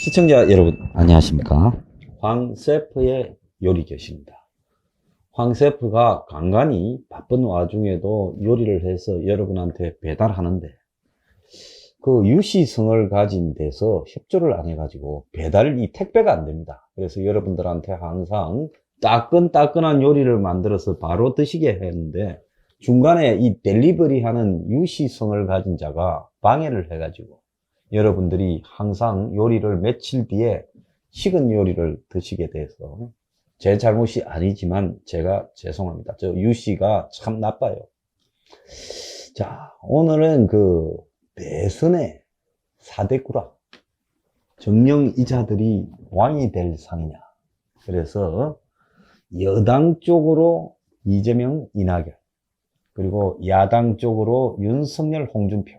시청자 여러분 안녕하십니까. 황 셰프의 요리교실입니다. 황 셰프가 간간히 바쁜 와중에도 요리를 해서 여러분한테 배달하는데 그 유시성을 가진 데서 협조를 안 해가지고 배달이 택배가 안 됩니다. 그래서 여러분들한테 항상 따끈따끈한 요리를 만들어서 바로 드시게 했는데 중간에 이 델리버리 하는 유시성을 가진 자가 방해를 해가지고 여러분들이 항상 요리를 며칠 뒤에 식은 요리를 드시게 돼서 제 잘못이 아니지만 제가 죄송합니다. 저 유씨가 참 나빠요. 자, 오늘은 그 대선의 사대꾸라 정령이자들이 왕이 될 상이냐. 그래서 여당 쪽으로 이재명, 이낙연, 그리고 야당 쪽으로 윤석열, 홍준표,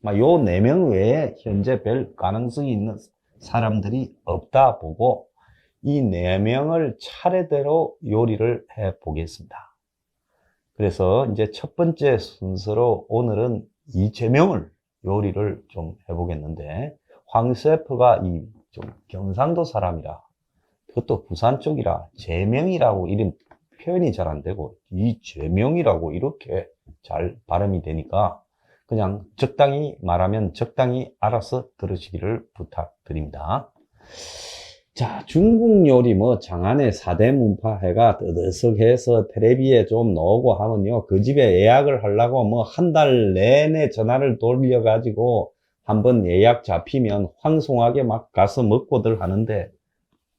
요 4명 외에 현재 별 가능성이 있는 사람들이 없다 보고 이 4명을 차례대로 요리를 해 보겠습니다. 그래서 이제 첫 번째 순서로 오늘은 이재명을 요리를 좀 해보겠는데 황 셰프가 이 좀 경상도 사람이라 그것도 부산 쪽이라 제명이라고 이름 표현이 잘 안 되고 이재명이라고 이렇게 잘 발음이 되니까 그냥 적당히 말하면 적당히 알아서 들으시기를 부탁드립니다. 자, 중국 요리 뭐 장안의 4대 문파해가 뜨드석해서 텔레비에 좀 나오고 하면요, 그 집에 예약을 하려고 뭐 한 달 내내 전화를 돌려가지고 한번 예약 잡히면 황송하게 막 가서 먹고들 하는데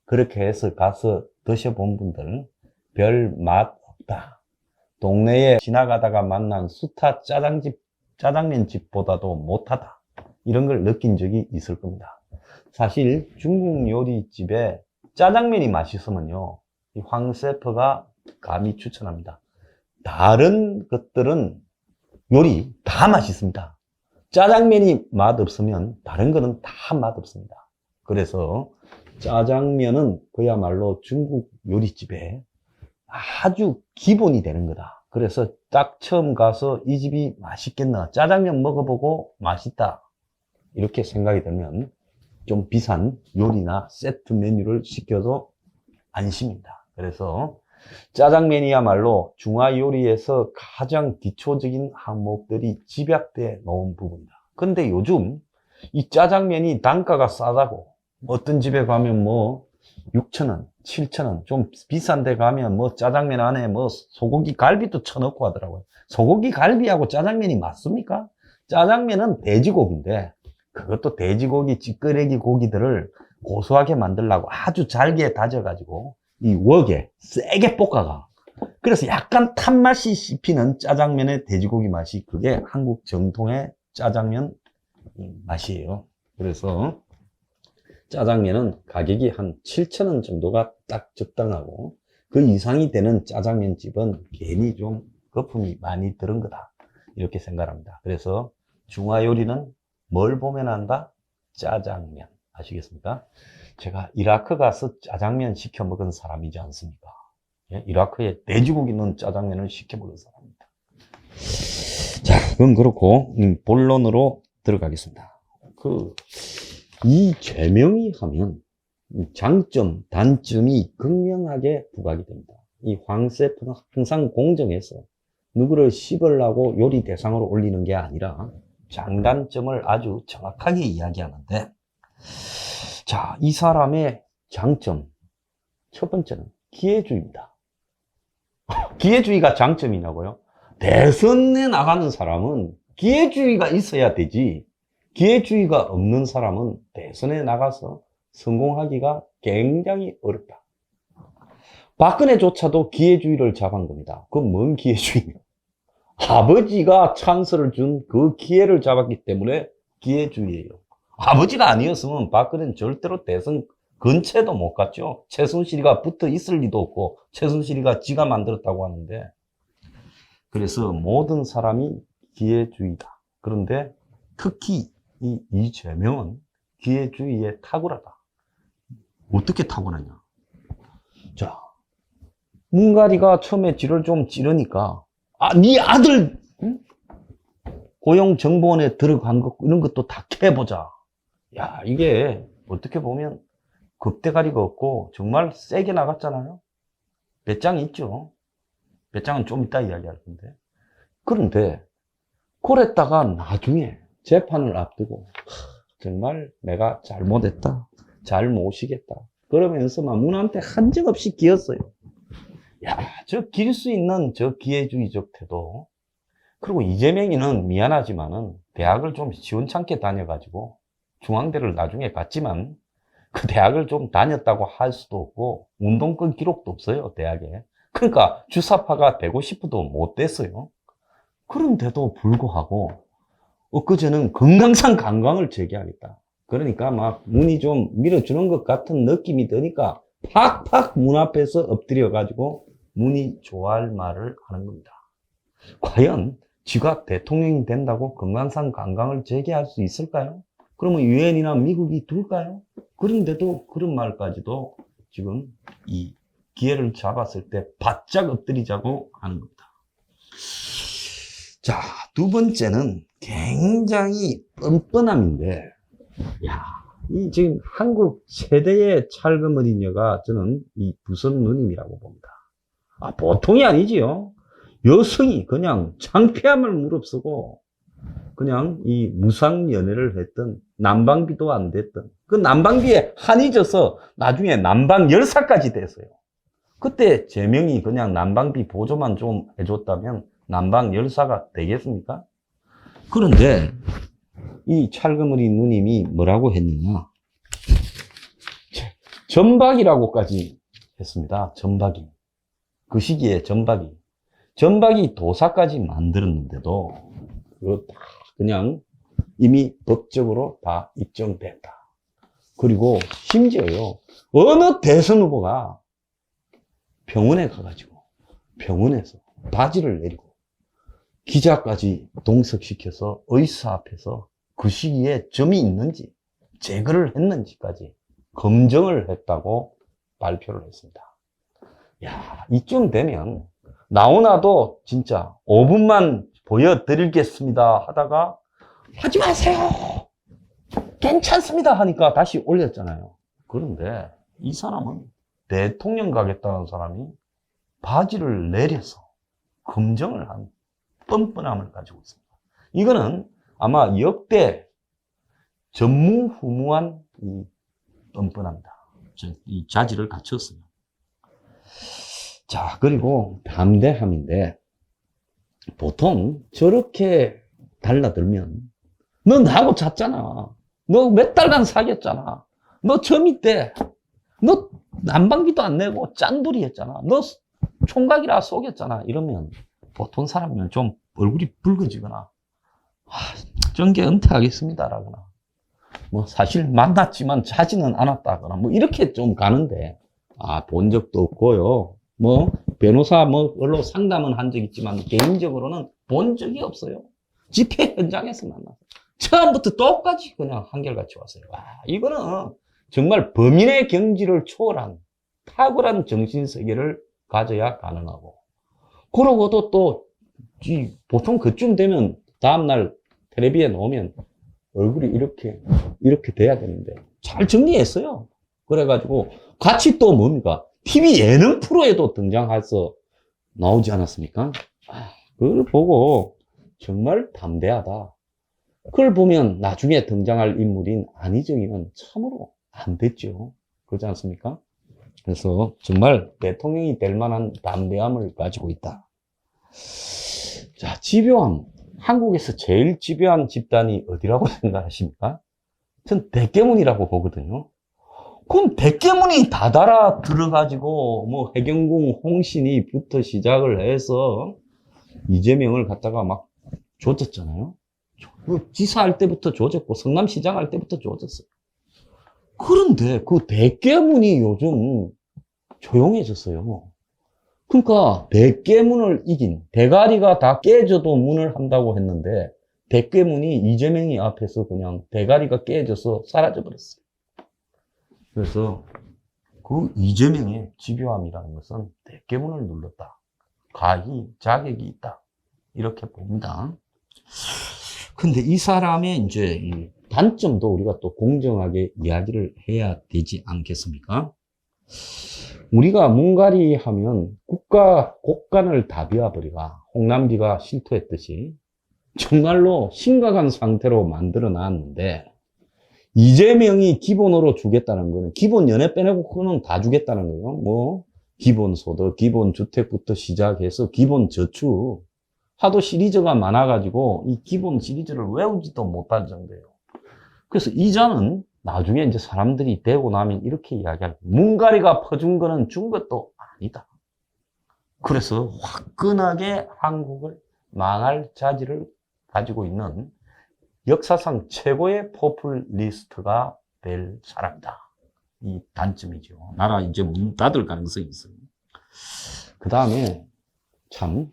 그렇게 해서 가서 드셔본 분들 별 맛 없다. 동네에 지나가다가 만난 수타 짜장면 집보다도 못하다. 이런 걸 느낀 적이 있을 겁니다. 사실 중국 요리집에 짜장면이 맛있으면요, 이 황 셰프가 감히 추천합니다. 다른 것들은 요리 다 맛있습니다. 짜장면이 맛없으면 다른 거는 다 맛없습니다. 그래서 짜장면은 그야말로 중국 요리집에 아주 기본이 되는 거다. 그래서 딱 처음 가서 이 집이 맛있겠나, 짜장면 먹어보고 맛있다 이렇게 생각이 들면 좀 비싼 요리나 세트 메뉴를 시켜도 안심입니다. 그래서 짜장면이야말로 중화 요리에서 가장 기초적인 항목들이 집약돼 놓은 부분이다. 근데 요즘 이 짜장면이 단가가 싸다고 어떤 집에 가면 뭐 6,000원, 7,000원, 좀 비싼 데 가면 뭐 짜장면 안에 뭐 소고기 갈비도 쳐넣고 하더라고요. 소고기 갈비하고 짜장면이 맞습니까? 짜장면은 돼지고기인데 그것도 돼지고기, 찌끄레기 고기들을 고소하게 만들려고 아주 잘게 다져가지고 이 웍에 세게 볶아가. 그래서 약간 탄맛이 씹히는 짜장면의 돼지고기 맛이 그게 한국 정통의 짜장면 맛이에요. 그래서 짜장면은 가격이 한 7,000원 정도가 딱 적당하고 그 이상이 되는 짜장면 집은 괜히 좀 거품이 많이 들은 거다 이렇게 생각합니다. 그래서 중화 요리는 뭘 보면 한다? 짜장면. 아시겠습니까? 제가 이라크 가서 짜장면 시켜 먹은 사람이지 않습니까? 예? 이라크에 돼지고기 넣은 짜장면을 시켜 먹은 사람입니다. 자, 그건 그렇고 본론으로 들어가겠습니다. 이재명이 하면 장점, 단점이 극명하게 부각이 됩니다. 이 황 셰프는 항상 공정해서 누구를 씹으려고 요리 대상으로 올리는 게 아니라 장단점을 아주 정확하게 이야기하는데, 자, 이 사람의 장점 첫 번째는 기회주의입니다. 기회주의가 장점이냐고요? 대선에 나가는 사람은 기회주의가 있어야 되지, 기회주의가 없는 사람은 대선에 나가서 성공하기가 굉장히 어렵다. 박근혜조차도 기회주의를 잡은 겁니다. 그건 뭔 기회주의냐? 아버지가 찬스를 준 그 기회를 잡았기 때문에 기회주의예요. 아버지가 아니었으면 박근혜는 절대로 대선 근처에도 못 갔죠. 최순실이가 붙어 있을 리도 없고 최순실이가 지가 만들었다고 하는데, 그래서 모든 사람이 기회주의다. 그런데 특히 이재명은 기회주의에 탁월하다. 어떻게 탁월하냐? 자, 문가리가 처음에 쥐를 좀 찌르니까 네 아들 고용정보원에 들어간 것 이런 것도 다 캐보자. 야, 이게 어떻게 보면 겁대가리가 없고 정말 세게 나갔잖아요. 배짱이 있죠. 배짱은 좀 이따 이야기할 건데. 그런데 그랬다가 나중에 재판을 앞두고 정말 내가 잘못했다, 잘 모시겠다 그러면서 막 문한테 한정없이 기었어요. 야, 저 길 수 있는 저 기회주의적 태도. 그리고 이재명이는 미안하지만은 대학을 좀 시원찮게 다녀가지고 중앙대를 나중에 갔지만 그 대학을 좀 다녔다고 할 수도 없고 운동권 기록도 없어요, 대학에. 그러니까 주사파가 되고 싶어도 못 됐어요. 그런데도 불구하고 엊그제는 금강산 관광을 재개하겠다. 그러니까 막 문이 좀 밀어주는 것 같은 느낌이 드니까 팍팍 문 앞에서 엎드려가지고 문이 좋아할 말을 하는 겁니다. 과연 지가 대통령이 된다고 금강산 관광을 재개할 수 있을까요? 그러면 유엔이나 미국이 둘까요? 그런데도 그런 말까지도 지금 이 기회를 잡았을 때 바짝 엎드리자고 하는 겁니다. 자, 두 번째는 굉장히 뻔뻔함인데, 야, 이 지금 한국 최대의 찰그머리녀가 저는 이 부선 누님이라고 봅니다. 아, 보통이 아니지요. 여성이 그냥 창피함을 무릅쓰고 그냥 이 무상 연애를 했던, 난방비도 안 됐던, 그 난방비에 한이 져서 나중에 난방 열사까지 됐어요. 그때 제명이 그냥 난방비 보조만 좀 해줬다면 난방 열사가 되겠습니까? 그런데 이 찰그머리 누님이 뭐라고 했느냐, 전박이라고까지 했습니다. 전박이. 그 시기에 전박이 도사까지 만들었는데도 그거 다 그냥 이미 법적으로 다 입증됐다. 그리고 심지어요, 어느 대선 후보가 병원에 가가지고 병원에서 바지를 내리고 기자까지 동석시켜서 의사 앞에서 그 시기에 점이 있는지 제거를 했는지까지 검증을 했다고 발표를 했습니다. 야, 이쯤 되면 나오나도 진짜 5분만 보여드리겠습니다 하다가 하지 마세요, 괜찮습니다 하니까 다시 올렸잖아요. 그런데 이 사람은 대통령 가겠다는 사람이 바지를 내려서 검증을 한 뻔뻔함을 가지고 있습니다. 이거는 아마 역대 전무후무한 이 뻔뻔합니다. 이 자질을 갖췄어요. 자, 그리고 담대함인데, 보통 저렇게 달라들면 너 나하고 잤잖아, 너 몇 달간 사귀었잖아, 너 점 있대, 너 난방비도 안 내고 짠돌이 했잖아, 너 총각이라 속였잖아, 이러면 보통 사람이면 좀 얼굴이 붉어지거나 정계 은퇴하겠습니다라거나 뭐 사실 만났지만 자지는 않았다거나 뭐 이렇게 좀 가는데, 본 적도 없고요, 뭐 변호사 뭐로 상담은 한 적 있지만 개인적으로는 본 적이 없어요. 집회 현장에서 만나서 처음부터 똑같이 그냥 한결같이 왔어요. 이거는 정말 범인의 경지를 초월한 탁월한 정신세계를 가져야 가능하고, 그러고도 또 보통 그쯤 되면 다음날 텔레비에 나오면 얼굴이 이렇게 돼야 되는데 잘 정리했어요. 그래가지고 같이 또 뭡니까, TV 예능 프로에도 등장해서 나오지 않았습니까? 그걸 보고 정말 담대하다. 그걸 보면 나중에 등장할 인물인 안희정이는 참으로 안 됐죠. 그렇지 않습니까? 그래서 정말 대통령이 될 만한 담대함을 가지고 있다. 자, 집요함. 한국에서 제일 집요한 집단이 어디라고 생각하십니까? 전 대깨문이라고 보거든요. 그럼 대깨문이 다 달아 들어가지고 뭐 해경궁 홍신이부터 시작을 해서 이재명을 갖다가 막 조졌잖아요. 지사 할 때부터 조졌고 성남시장 할 때부터 조졌어요. 그런데 그 대깨문이 요즘 조용해졌어요. 그러니까 대깨문을 이긴, 대가리가 다 깨져도 문을 한다고 했는데 대깨문이 이재명이 앞에서 그냥 대가리가 깨져서 사라져버렸어요. 그래서 그 이재명의 집요함이라는 것은 대깨문을 눌렀다, 가히 자격이 있다, 이렇게 봅니다. 근데 이 사람의 이제 단점도 우리가 또 공정하게 이야기를 해야 되지 않겠습니까? 우리가 문갈이 하면 국가 곳간을 다 비워버리가 홍남기가 실토했듯이 정말로 심각한 상태로 만들어 놨는데, 이재명이 기본으로 주겠다는 거는, 기본 연애 빼내고 그거는 다 주겠다는 거예요. 뭐 기본소득, 기본주택부터 시작해서 기본저축, 하도 시리즈가 많아가지고 이 기본 시리즈를 외우지도 못할 정도예요. 그래서 이자는 나중에 이제 사람들이 되고 나면 이렇게 이야기할, 문갈이가 퍼준 거는 준 것도 아니다. 그래서 화끈하게 한국을 망할 자질을 가지고 있는 역사상 최고의 포퓰리스트가 될 사람이다. 이 단점이죠. 나라 이제 문 닫을 가능성이 있어요. 그 다음에 참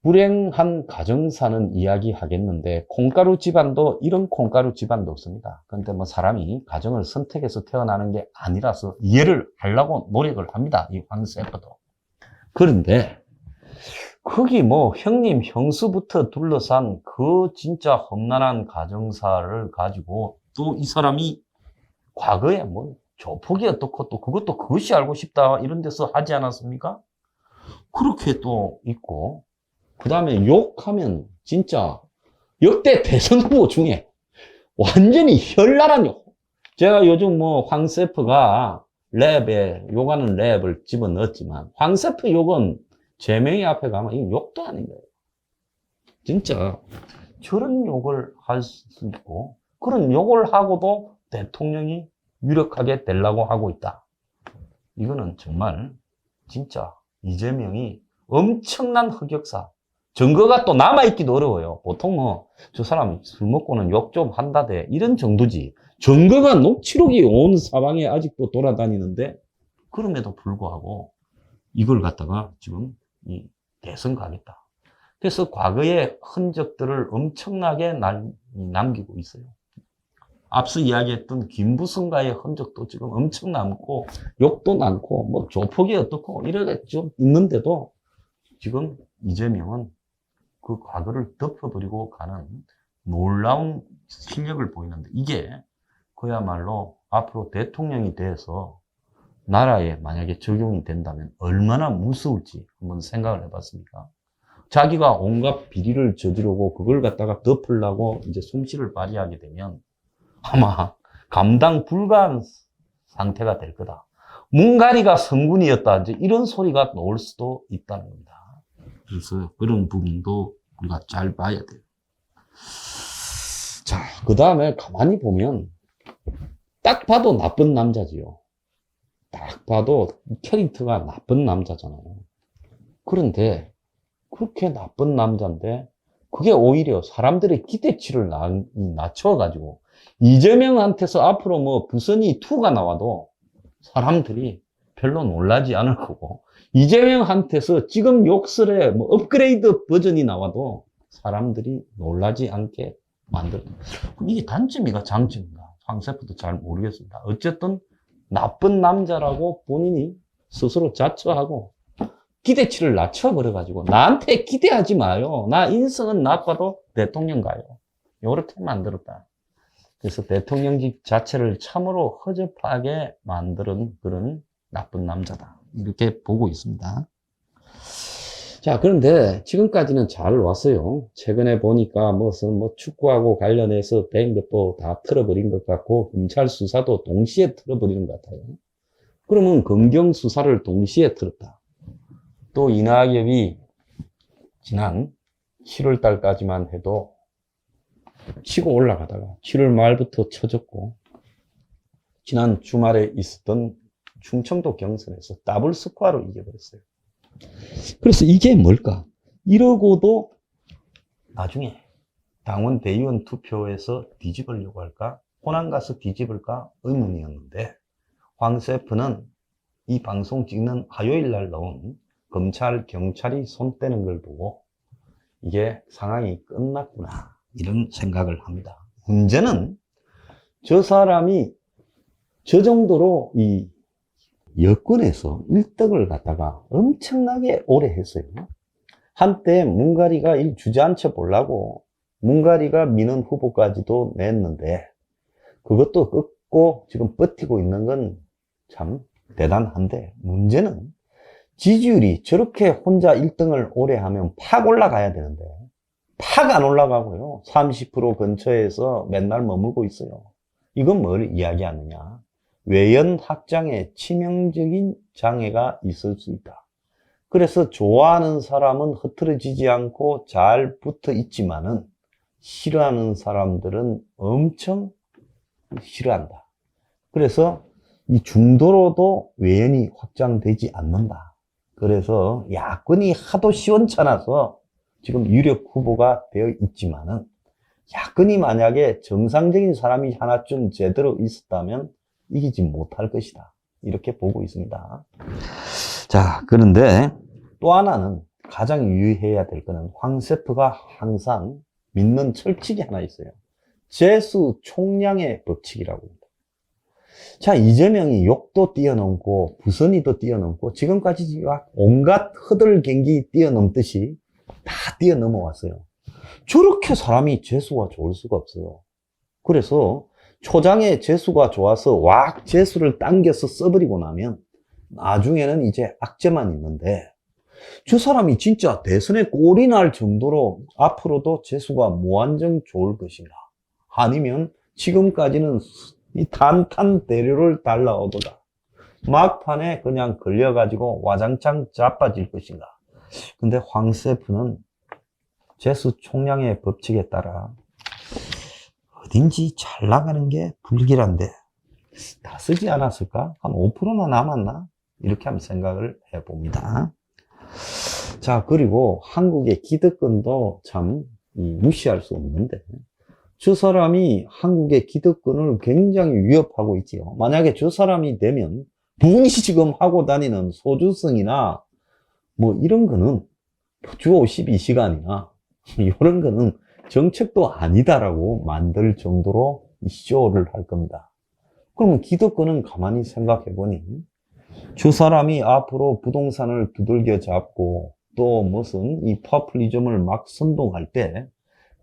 불행한 가정사는 이야기하겠는데, 콩가루 집안도 이런 콩가루 집안도 없습니다. 그런데 뭐 사람이 가정을 선택해서 태어나는 게 아니라서 이해를 하려고 노력을 합니다. 이 황세퍼도. 그런데 거기 뭐 형님 형수부터 둘러싼 그 진짜 험난한 가정사를 가지고 또 이 사람이 과거에 뭐 조폭이 어떻고 또 그것도 그것이 알고 싶다 이런 데서 하지 않았습니까? 그렇게 또 있고, 그 다음에 욕하면 진짜 역대 대선 후보 중에 완전히 현란한 욕. 제가 요즘 뭐 황세프가 랩에 욕하는 랩을 집어넣었지만, 황세프 욕은 제명이 앞에 가면 이건 욕도 아닌 거예요. 진짜 저런 욕을 할 수 있고, 그런 욕을 하고도 대통령이 유력하게 되려고 하고 있다. 이거는 정말 진짜 이재명이 엄청난 흑역사. 증거가 또 남아있기도 어려워요. 보통 뭐 저 사람 술 먹고는 욕 좀 한다대 이런 정도지, 증거가 녹취록이 온 사방에 아직도 돌아다니는데, 그럼에도 불구하고 이걸 갖다가 지금 이 대선 가겠다. 그래서 과거의 흔적들을 엄청나게 남기고 있어요. 앞서 이야기했던 김부성과의 흔적도 지금 엄청 남고, 욕도 많고, 뭐 조폭이 어떻고 이렇게 좀 있는데도 지금 이재명은 그 과거를 덮어버리고 가는 놀라운 실력을 보이는데, 이게 그야말로 앞으로 대통령이 돼서 나라에 만약에 적용이 된다면 얼마나 무서울지 한번 생각을 해봤습니까? 자기가 온갖 비리를 저지르고 그걸 갖다가 덮으려고 이제 솜씨를 발휘하게 되면 아마 감당 불가한 상태가 될 거다. 문갈이가 성군이었다, 이제 이런 소리가 나올 수도 있다는 겁니다. 그래서 그런 부분도 우리가 잘 봐야 돼요. 자, 그 다음에 가만히 보면 딱 봐도 나쁜 남자지요. 딱 봐도 캐릭터가 나쁜 남자잖아요. 그런데 그렇게 나쁜 남자인데 그게 오히려 사람들의 기대치를 낮춰가지고, 이재명한테서 앞으로 뭐 부선이 2가 나와도 사람들이 별로 놀라지 않을 거고, 이재명한테서 지금 욕설의 뭐 업그레이드 버전이 나와도 사람들이 놀라지 않게 만들어. 이게 단점이가 장점인가? 황세프도 잘 모르겠습니다. 어쨌든 나쁜 남자라고 본인이 스스로 자처하고 기대치를 낮춰버려가지고 나한테 기대하지 마요. 나 인성은 나빠도 대통령 가요. 요렇게 만들었다. 그래서 대통령직 자체를 참으로 허접하게 만드는 그런 나쁜 남자다. 이렇게 보고 있습니다. 자, 그런데 지금까지는 잘 왔어요. 최근에 보니까 무슨 뭐 축구하고 관련해서 된 것도 다 틀어버린 것 같고, 검찰 수사도 동시에 틀어버리는 것 같아요. 그러면 검경 수사를 동시에 틀었다. 또 이낙연이 지난 7월 달까지만 해도 치고 올라가다가 7월 말부터 쳐졌고, 지난 주말에 있었던 충청도 경선에서 더블 스코어로 이겨버렸어요. 그래서 이게 뭘까? 이러고도 나중에 당원 대의원 투표에서 뒤집으려고 할까? 호남 가서 뒤집을까? 의문이었는데, 황세프는 이 방송 찍는 화요일 날 나온 검찰, 경찰이 손 떼는 걸 보고 이게 상황이 끝났구나, 이런 생각을 합니다. 문제는 저 사람이 저 정도로 이 여권에서 1등을 갖다가 엄청나게 오래 했어요. 한때 문갈이가 이 주저앉혀 보려고 문가리가 민원 후보까지도 냈는데 그것도 끊고 지금 버티고 있는 건 참 대단한데, 문제는 지지율이 저렇게 혼자 1등을 오래 하면 팍 올라가야 되는데 팍 안 올라가고요. 30% 근처에서 맨날 머물고 있어요. 이건 뭘 이야기하느냐? 외연 확장에 치명적인 장애가 있을 수 있다. 그래서 좋아하는 사람은 흐트러지지 않고 잘 붙어 있지만은 싫어하는 사람들은 엄청 싫어한다. 그래서 이 중도로도 외연이 확장되지 않는다. 그래서 야권이 하도 시원찮아서 지금 유력 후보가 되어 있지만은, 야권이 만약에 정상적인 사람이 하나쯤 제대로 있었다면 이기지 못할 것이다. 이렇게 보고 있습니다. 자, 그런데 또 하나는 가장 유의해야 될 거는 황세프가 항상 믿는 철칙이 하나 있어요. 재수 총량의 법칙이라고 합니다. 자, 이재명이 욕도 뛰어넘고 부선이도 뛰어넘고 지금까지 온갖 허들갱기 뛰어넘듯이 다 뛰어넘어왔어요. 저렇게 사람이 재수가 좋을 수가 없어요. 그래서 초장에 재수가 좋아서 왁 재수를 당겨서 써버리고 나면 나중에는 이제 악재만 있는데, 저 사람이 진짜 대선에 꼴이 날 정도로 앞으로도 재수가 무한정 좋을 것인가? 아니면 지금까지는 이 탄탄 대류를 달라오더라 막판에 그냥 걸려가지고 와장창 자빠질 것인가? 근데 황세프는 재수 총량의 법칙에 따라 어딘지 잘 나가는 게 불길한데 다 쓰지 않았을까? 한 5%나 남았나? 이렇게 한번 생각을 해봅니다. 자, 그리고 한국의 기득권도 참 무시할 수 없는데, 저 사람이 한국의 기득권을 굉장히 위협하고 있지요. 만약에 저 사람이 되면 붕이 지금 하고 다니는 소주성이나 뭐 이런 거는 주 52시간이나 이런 거는 정책도 아니다라고 만들 정도로 쇼를 할 겁니다. 그러면 기득권은 가만히 생각해 보니, 저 사람이 앞으로 부동산을 두들겨 잡고 또 무슨 이 포퓰리즘을 막 선동할 때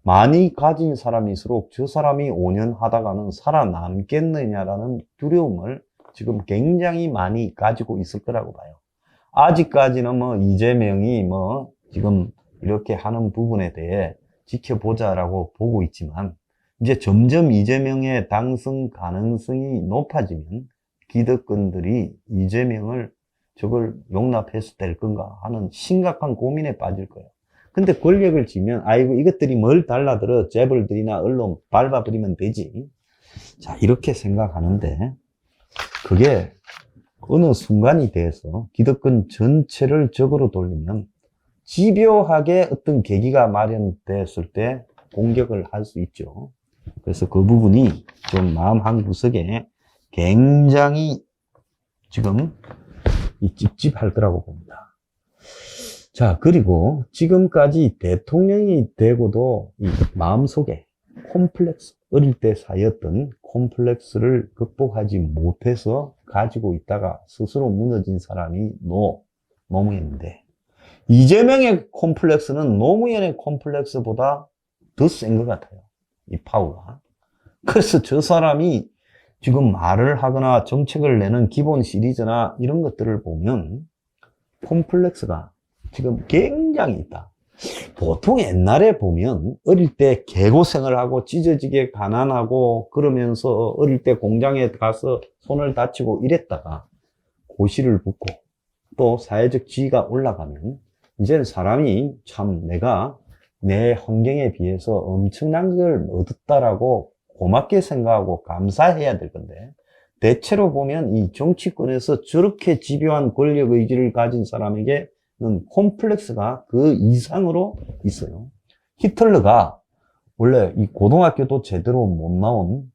많이 가진 사람일수록 저 사람이 5년 하다가는 살아남겠느냐라는 두려움을 지금 굉장히 많이 가지고 있을 거라고 봐요. 아직까지는 뭐 이재명이 뭐 지금 이렇게 하는 부분에 대해 지켜보자라고 보고 있지만, 이제 점점 이재명의 당선 가능성이 높아지면 기득권들이 이재명을 저걸 용납해서 될 건가 하는 심각한 고민에 빠질 거예요. 근데 권력을 쥐면 아이고 이것들이 뭘 달라들어, 재벌들이나 언론 밟아버리면 되지. 자, 이렇게 생각하는데 그게 어느 순간이 돼서 기득권 전체를 적으로 돌리면 집요하게 어떤 계기가 마련됐을 때 공격을 할 수 있죠. 그래서 그 부분이 좀 마음 한구석에 굉장히 지금 찝찝할 거라고 봅니다. 자, 그리고 지금까지 대통령이 되고도 이 마음속에 콤플렉스, 어릴 때 쌓였던 콤플렉스를 극복하지 못해서 가지고 있다가 스스로 무너진 사람이 노무현인데, 이재명의 콤플렉스는 노무현의 콤플렉스보다 더 센 것 같아요. 이 파워가. 그래서 저 사람이 지금 말을 하거나 정책을 내는 기본 시리즈나 이런 것들을 보면 콤플렉스가 지금 굉장히 있다. 보통 옛날에 보면 어릴 때 개고생을 하고 찢어지게 가난하고 그러면서 어릴 때 공장에 가서 손을 다치고 이랬다가 고시를 붙고 또 사회적 지위가 올라가면 이제는 사람이 참 내가 내 환경에 비해서 엄청난 걸 얻었다라고 고맙게 생각하고 감사해야 될 건데, 대체로 보면 이 정치권에서 저렇게 집요한 권력 의지를 가진 사람에게는 콤플렉스가 그 이상으로 있어요. 히틀러가 원래 이 고등학교도 제대로 못 나온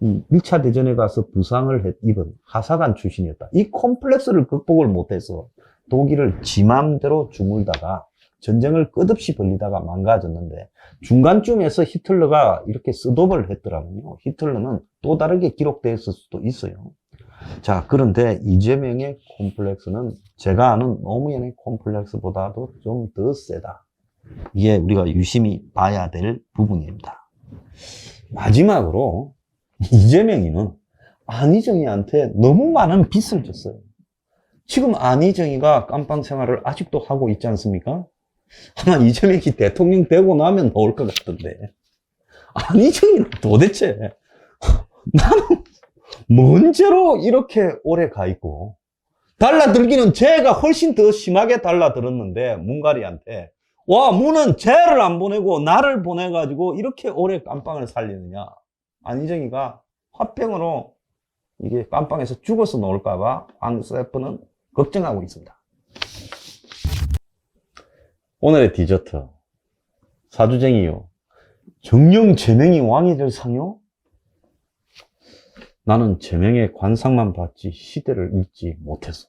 이 1차 대전에 가서 부상을 입은 하사관 출신이었다. 이 콤플렉스를 극복을 못해서 독일을 지 맘대로 주물다가 전쟁을 끝없이 벌리다가 망가졌는데, 중간쯤에서 히틀러가 이렇게 셋업을 했더라면요, 히틀러는 또 다르게 기록됐을 수도 있어요. 자, 그런데 이재명의 콤플렉스는 제가 아는 노무현의 콤플렉스보다도 좀 더 세다. 이게 우리가 유심히 봐야 될 부분입니다. 마지막으로 이재명이는 안희정이한테 너무 많은 빚을 졌어요. 지금 안희정이가 깜빵 생활을 아직도 하고 있지 않습니까? 아마 이재명이 대통령 되고 나면 나올 것 같던데. 안희정이는 도대체 나는 뭔 죄로 이렇게 오래 가 있고, 달라들기는 죄가 훨씬 더 심하게 달라들었는데 문가리한테 와, 문은 죄를 안 보내고 나를 보내가지고 이렇게 오래 깜빵을 살리느냐. 안희정이가 화병으로 이게 깜빵에서 죽어서 나올까봐 황세프는 걱정하고 있습니다. 오늘의 디저트. 사주쟁이요. 정령 제명이 왕이 될 상요? 나는 제명의 관상만 봤지 시대를 읽지 못했어.